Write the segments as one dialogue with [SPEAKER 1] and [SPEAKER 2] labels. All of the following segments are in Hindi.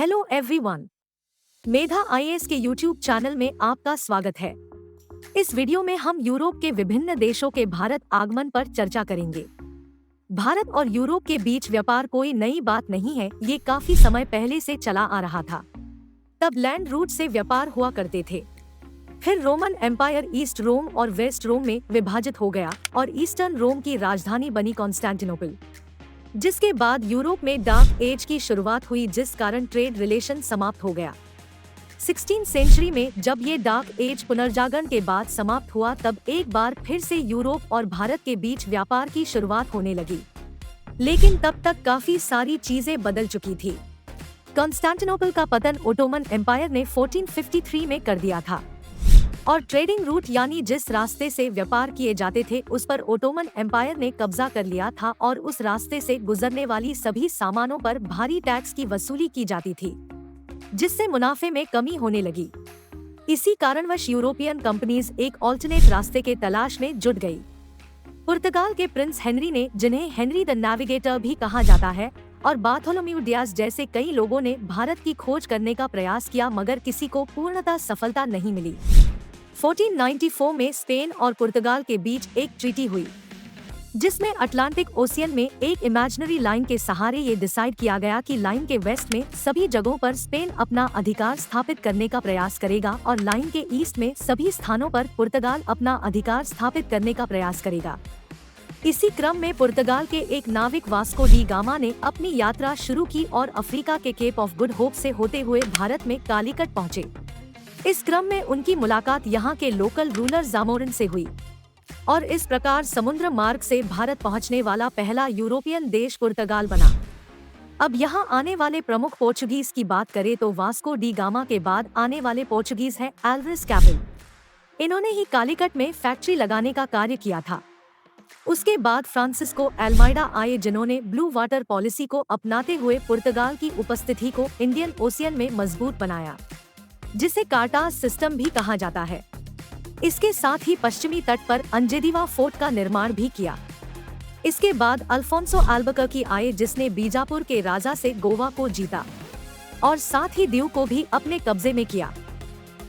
[SPEAKER 1] हेलो एवरीवन, मेधा आईएएस के यूट्यूब चैनल में आपका स्वागत है। इस वीडियो में हम यूरोप के विभिन्न देशों के भारत आगमन पर चर्चा करेंगे। भारत और यूरोप के बीच व्यापार कोई नई बात नहीं है, ये काफी समय पहले से चला आ रहा था। तब लैंड रूट से व्यापार हुआ करते थे। फिर रोमन एम्पायर ईस्ट रोम और वेस्ट रोम में विभाजित हो गया और ईस्टर्न रोम की राजधानी बनी कॉन्स्टेंटिनोपल। जिसके बाद यूरोप में डार्क एज की शुरुआत हुई, जिस कारण ट्रेड रिलेशन समाप्त हो गया। 16वीं सेंचुरी में जब ये डार्क एज पुनर्जागरण के बाद समाप्त हुआ, तब एक बार फिर से यूरोप और भारत के बीच व्यापार की शुरुआत होने लगी। लेकिन तब तक काफी सारी चीजें बदल चुकी थी। कॉन्स्टेंटिनोपल का पतन ओटोमन एम्पायर ने 1453 में कर दिया था और ट्रेडिंग रूट यानी जिस रास्ते से व्यापार किए जाते थे उस पर ओटोमन एम्पायर ने कब्जा कर लिया था और उस रास्ते से गुजरने वाली सभी सामानों पर भारी टैक्स की वसूली की जाती थी, जिससे मुनाफे में कमी होने लगी। इसी कारणवश यूरोपियन कंपनीज एक ऑल्टरनेट रास्ते के तलाश में जुट गई। पुर्तगाल के प्रिंस हेनरी ने, जिन्हें हेनरी द नेविगेटर भी कहा जाता है, और बार्थोलोम्यू डियाज जैसे कई लोगों ने भारत की खोज करने का प्रयास किया, मगर किसी को पूर्णतः सफलता नहीं मिली। 1494 में स्पेन और पुर्तगाल के बीच एक ट्रीटी हुई, जिसमें अटलांटिक ओशियन में एक इमेजिनरी लाइन के सहारे ये डिसाइड किया गया कि लाइन के वेस्ट में सभी जगहों पर स्पेन अपना अधिकार स्थापित करने का प्रयास करेगा और लाइन के ईस्ट में सभी स्थानों पर पुर्तगाल अपना अधिकार स्थापित करने का प्रयास करेगा। इसी क्रम में पुर्तगाल के एक नाविक वास्को डी गामा ने अपनी यात्रा शुरू की और अफ्रीका के केप ऑफ गुड होप से होते हुए भारत में कालीकट पहुँचे। इस क्रम में उनकी मुलाकात यहाँ के लोकल रूलर जामोरिन से हुई और इस प्रकार समुद्र मार्ग से भारत पहुँचने वाला पहला यूरोपियन देश पुर्तगाल बना। अब यहाँ आने वाले प्रमुख पोर्चुगीज की बात करें तो वास्को डी गामा के बाद आने वाले पोर्चुगीज हैं एल्वरेज कैबल। इन्होंने ही कालीकट में फैक्ट्री लगाने का कार्य किया था। उसके बाद फ्रांसिस्को एल्माइडा आए, जिन्होंने ब्लू वाटर पॉलिसी को अपनाते हुए पुर्तगाल की उपस्थिति को इंडियन ओशियन में मजबूत बनाया, जिसे कार्टाज सिस्टम भी कहा जाता है। इसके साथ ही पश्चिमी तट पर अंजेदीवा फोर्ट का निर्माण भी किया। इसके बाद अल्फोंसो अल्बुकर्की आए, जिसने बीजापुर के राजा से गोवा को जीता और साथ ही दीव को भी अपने कब्जे में किया।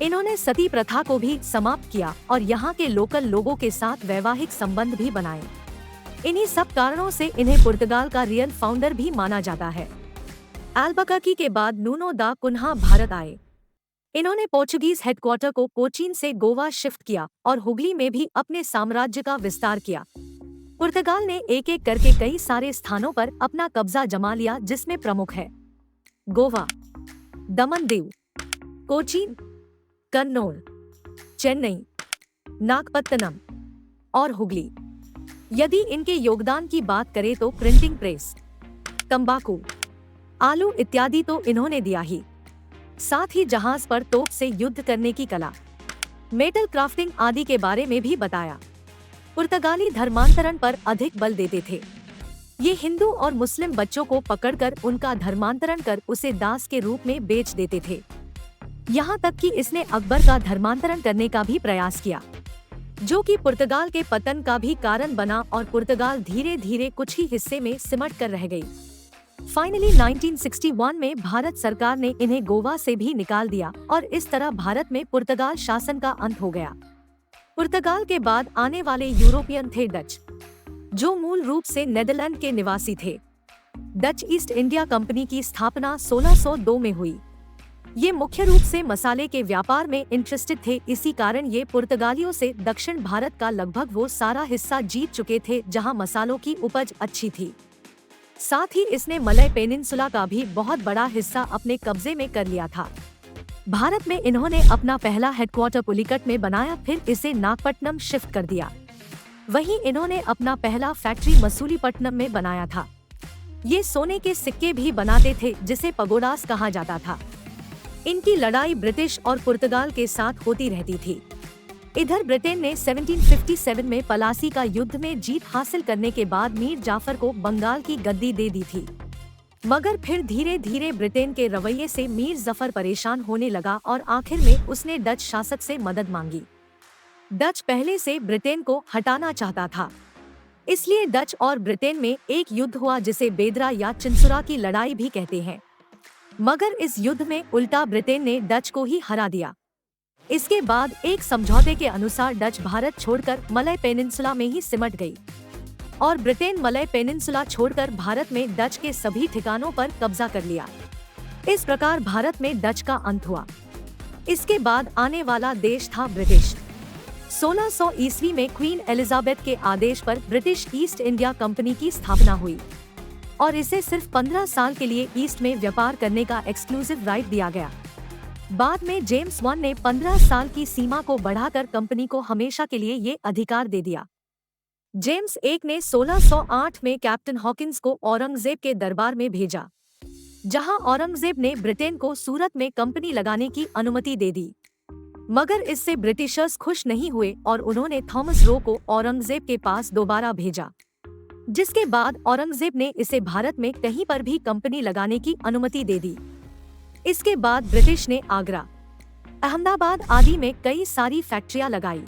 [SPEAKER 1] इन्होंने सती प्रथा को भी समाप्त किया और यहाँ के लोकल लोगों के साथ वैवाहिक संबंध भी बनाए। इन्हीं सब कारणों से इन्हें पुर्तगाल का रियल फाउंडर भी माना जाता है। अल्बुकर्की के बाद नूनो दा कुन्हा भारत आए। इन्होंने पोर्चुगीज हेडक्वार्टर को कोचीन से गोवा शिफ्ट किया और हुगली में भी अपने साम्राज्य का विस्तार किया। पुर्तगाल ने एक एक करके कई सारे स्थानों पर अपना कब्जा जमा लिया, जिसमें प्रमुख है गोवा, दमन दीव, कोचीन, कन्नौर, चेन्नई, नागपत्तनम और हुगली। यदि इनके योगदान की बात करें तो प्रिंटिंग प्रेस, तंबाकू, आलू इत्यादि तो इन्होंने दिया ही। साथ ही जहाज पर तोप से युद्ध करने की कला, मेटल क्राफ्टिंग आदि के बारे में भी बताया। पुर्तगाली धर्मांतरण पर अधिक बल देते थे। ये हिंदू और मुस्लिम बच्चों को पकड़कर उनका धर्मांतरण कर उसे दास के रूप में बेच देते थे। यहाँ तक कि इसने अकबर का धर्मांतरण करने का भी प्रयास किया, जो कि पुर्तगाल के पतन का भी कारण बना और पुर्तगाल धीरे धीरे कुछ ही हिस्से में सिमट कर रह गई। फाइनली 1961 में भारत सरकार ने इन्हें गोवा से भी निकाल दिया और इस तरह भारत में पुर्तगाल शासन का अंत हो गया। पुर्तगाल के बाद आने वाले यूरोपियन थे डच, जो मूल रूप से नेदरलैंड के निवासी थे। डच ईस्ट इंडिया कंपनी की स्थापना 1602 में हुई। ये मुख्य रूप से मसाले के व्यापार में इंटरेस्टेड थे। इसी कारण ये पुर्तगालियों से दक्षिण भारत का लगभग वो सारा हिस्सा जीत चुके थे जहां मसालों की उपज अच्छी थी। साथ ही इसने मलय पेनिनसुला का भी बहुत बड़ा हिस्सा अपने कब्जे में कर लिया था। भारत में इन्होंने अपना पहला हेडक्वार्टर पुलिकट में बनाया, फिर इसे नागपट्टनम शिफ्ट कर दिया। वहीं इन्होंने अपना पहला फैक्ट्री मसूलीपट्टनम में बनाया था। ये सोने के सिक्के भी बनाते थे, जिसे पगोडास कहा जाता था। इनकी लड़ाई ब्रिटिश और पुर्तगाल के साथ होती रहती थी। इधर ब्रिटेन ने 1757 में पलासी का युद्ध में जीत हासिल करने के बाद मीर जाफर को बंगाल की गद्दी दे दी थी, मगर फिर धीरे धीरे ब्रिटेन के रवैये से मीर जफर परेशान होने लगा और आखिर में उसने डच शासक से मदद मांगी। डच पहले से ब्रिटेन को हटाना चाहता था, इसलिए डच और ब्रिटेन में एक युद्ध हुआ, जिसे बेदरा या चिंसुरा की लड़ाई भी कहते हैं। मगर इस युद्ध में उल्टा ब्रिटेन ने डच को ही हरा दिया। इसके बाद एक समझौते के अनुसार डच भारत छोड़कर मलय पेनिनसुला में ही सिमट गई और ब्रिटेन मलय पेनिनसुला छोड़कर भारत में डच के सभी ठिकानों पर कब्जा कर लिया। इस प्रकार भारत में डच का अंत हुआ। इसके बाद आने वाला देश था ब्रिटिश। 1600 ईस्वी में क्वीन एलिजाबेथ के आदेश पर ब्रिटिश ईस्ट इंडिया कंपनी की स्थापना हुई और इसे सिर्फ 15 साल के लिए ईस्ट में व्यापार करने का एक्सक्लूसिव राइट दिया गया। बाद में जेम्स I ने 15 साल की सीमा को बढ़ाकर कंपनी को हमेशा के लिए ये अधिकार दे दिया। जेम्स I ने 1608 में कैप्टन हॉकिंस को औरंगजेब के दरबार में भेजा, जहां औरंगजेब ने ब्रिटेन को सूरत में कंपनी लगाने की अनुमति दे दी। मगर इससे ब्रिटिशर्स खुश नहीं हुए और उन्होंने थॉमस रो को औरंगजेब के पास दोबारा भेजा, जिसके बाद औरंगजेब ने इसे भारत में कहीं पर भी कंपनी लगाने की अनुमति दे दी। इसके बाद ब्रिटिश ने आगरा, अहमदाबाद आदि में कई सारी फैक्ट्रियां लगाई।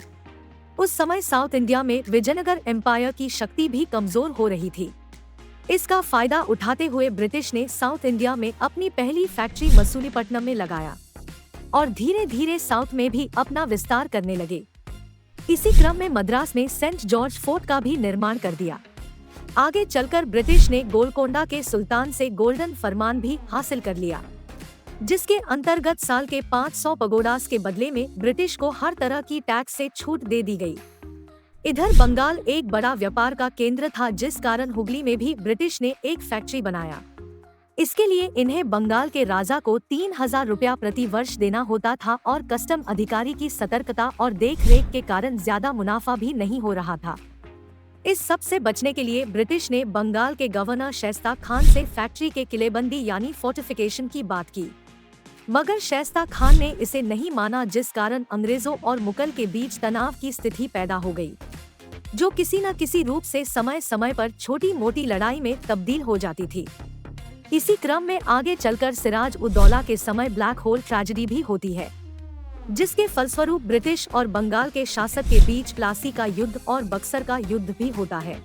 [SPEAKER 1] उस समय साउथ इंडिया में विजयनगर एम्पायर की शक्ति भी कमजोर हो रही थी। इसका फायदा उठाते हुए ब्रिटिश ने साउथ इंडिया में अपनी पहली फैक्ट्री मसूलीपट्टनम में लगाया और धीरे धीरे साउथ में भी अपना विस्तार करने लगे। इसी क्रम में मद्रास में सेंट जॉर्ज फोर्ट का भी निर्माण कर दिया। आगे चलकर ब्रिटिश ने गोलकोंडा के सुल्तान से गोल्डन फरमान भी हासिल कर लिया, जिसके अंतर्गत साल के 500 पगोडास के बदले में ब्रिटिश को हर तरह की टैक्स से छूट दे दी गई। इधर बंगाल एक बड़ा व्यापार का केंद्र था, जिस कारण हुगली में भी ब्रिटिश ने एक फैक्ट्री बनाया। इसके लिए इन्हें बंगाल के राजा को 3000 रुपया प्रति वर्ष देना होता था और कस्टम अधिकारी की सतर्कता और देखरेख के कारण ज्यादा मुनाफा भी नहीं हो रहा था। इस सब से बचने के लिए ब्रिटिश ने बंगाल के गवर्नर शाइस्ता खान से फैक्ट्री के किलेबंदी यानी फोर्टिफिकेशन की बात की, मगर शाइस्ता खान ने इसे नहीं माना, जिस कारण अंग्रेजों और मुगल के बीच तनाव की स्थिति पैदा हो गई, जो किसी न किसी रूप से समय समय पर छोटी मोटी लड़ाई में तब्दील हो जाती थी। इसी क्रम में आगे चलकर सिराज उद दौला के समय ब्लैक होल ट्रेजेडी भी होती है, जिसके फलस्वरूप ब्रिटिश और बंगाल के शासक के बीच प्लासी का युद्ध और बक्सर का युद्ध भी होता है।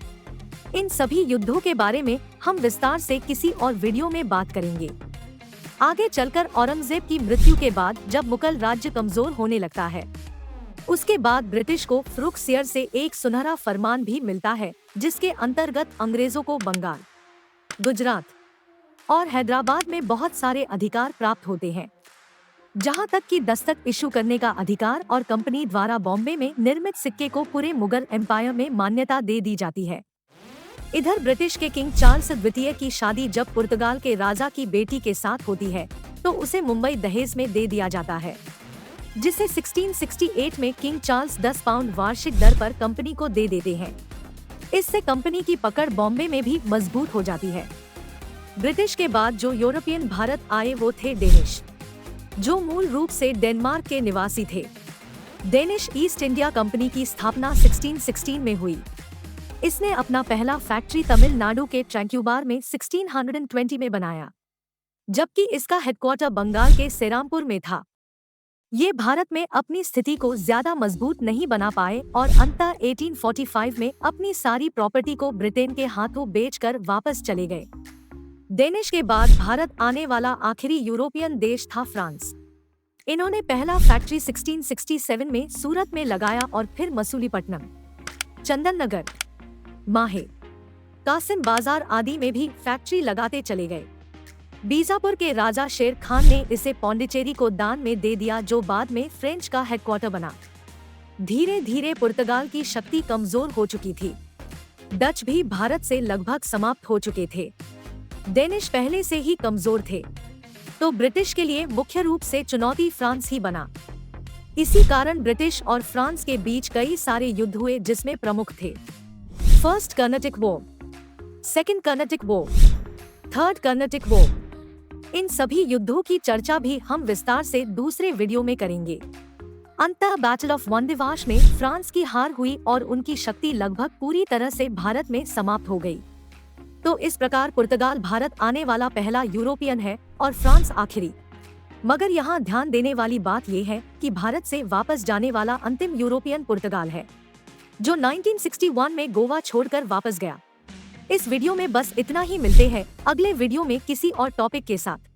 [SPEAKER 1] इन सभी युद्धों के बारे में हम विस्तार से किसी और वीडियो में बात करेंगे। आगे चलकर औरंगजेब की मृत्यु के बाद जब मुगल राज्य कमजोर होने लगता है, उसके बाद ब्रिटिश को फर्रुखसियर से एक सुनहरा फरमान भी मिलता है, जिसके अंतर्गत अंग्रेजों को बंगाल, गुजरात और हैदराबाद में बहुत सारे अधिकार प्राप्त होते हैं, जहां तक कि दस्तक इशू करने का अधिकार और कंपनी द्वारा बॉम्बे में निर्मित सिक्के को पूरे मुगल एम्पायर में मान्यता दे दी जाती है। इधर ब्रिटिश के किंग चार्ल्स द्वितीय की शादी जब पुर्तगाल के राजा की बेटी के साथ होती है, तो उसे मुंबई दहेज में दे दिया जाता है, जिसे 1668 में किंग चार्ल्स 10 पाउंड वार्षिक दर पर कंपनी को दे देते हैं। इससे कंपनी की पकड़ बॉम्बे में भी मजबूत हो जाती है। ब्रिटिश के बाद जो यूरोपियन भारत आए वो थे डेनिश, जो मूल रूप से डेनमार्क के निवासी थे। डेनिश ईस्ट इंडिया कंपनी की स्थापना 1616 में हुई। इसने अपना पहला फैक्ट्री तमिलनाडु के ट्रैंक्यूबार में 1620 में बनाया, जबकि इसका हेडक्वार्टर बंगाल के सेरामपुर में था। ये भारत में अपनी स्थिति को ज्यादा मजबूत नहीं बना पाए और अंततः 1845 में अपनी सारी प्रॉपर्टी को ब्रिटेन के हाथों बेचकर वापस चले गए। डेनिश के बाद भारत आने वाला आखिरी यूरोपियन देश था फ्रांस। इन्होंने पहला फैक्ट्री 1667 में सूरत में लगाया और फिर मसूलीपट्टनम, चंदन नगर, माहे, कासिम बाजार आदि में भी फैक्ट्री लगाते चले गए। बीजापुर के राजा शेर खान ने इसे पौंडीचेरी को दान में दे दिया, जो बाद में फ्रेंच का हेडक्वार्टर बना। धीरे धीरे पुर्तगाल की शक्ति कमजोर हो चुकी थी। डच भी भारत से लगभग समाप्त हो चुके थे। डेनिश पहले से ही कमजोर थे, तो ब्रिटिश के लिए मुख्य रूप से चुनौती फ्रांस ही बना। इसी कारण ब्रिटिश और फ्रांस के बीच कई सारे युद्ध हुए, जिसमें प्रमुख थे first Carnatic war, second Carnatic war, third Carnatic war. इन सभी युद्धों की चर्चा भी हम विस्तार से दूसरे वीडियो में करेंगे। अंततः बैटल ऑफ वंदिवाश में फ्रांस की हार हुई और उनकी शक्ति लगभग पूरी तरह से भारत में समाप्त हो गई। तो इस प्रकार पुर्तगाल भारत आने वाला पहला यूरोपियन है और फ्रांस आखिरी। मगर यहाँ ध्यान देने वाली बात यह है कि भारत से वापस जाने वाला अंतिम यूरोपियन पुर्तगाल है, जो 1961 में गोवा छोड़कर वापस गया। इस वीडियो में बस इतना ही। मिलते हैं अगले वीडियो में किसी और टॉपिक के साथ।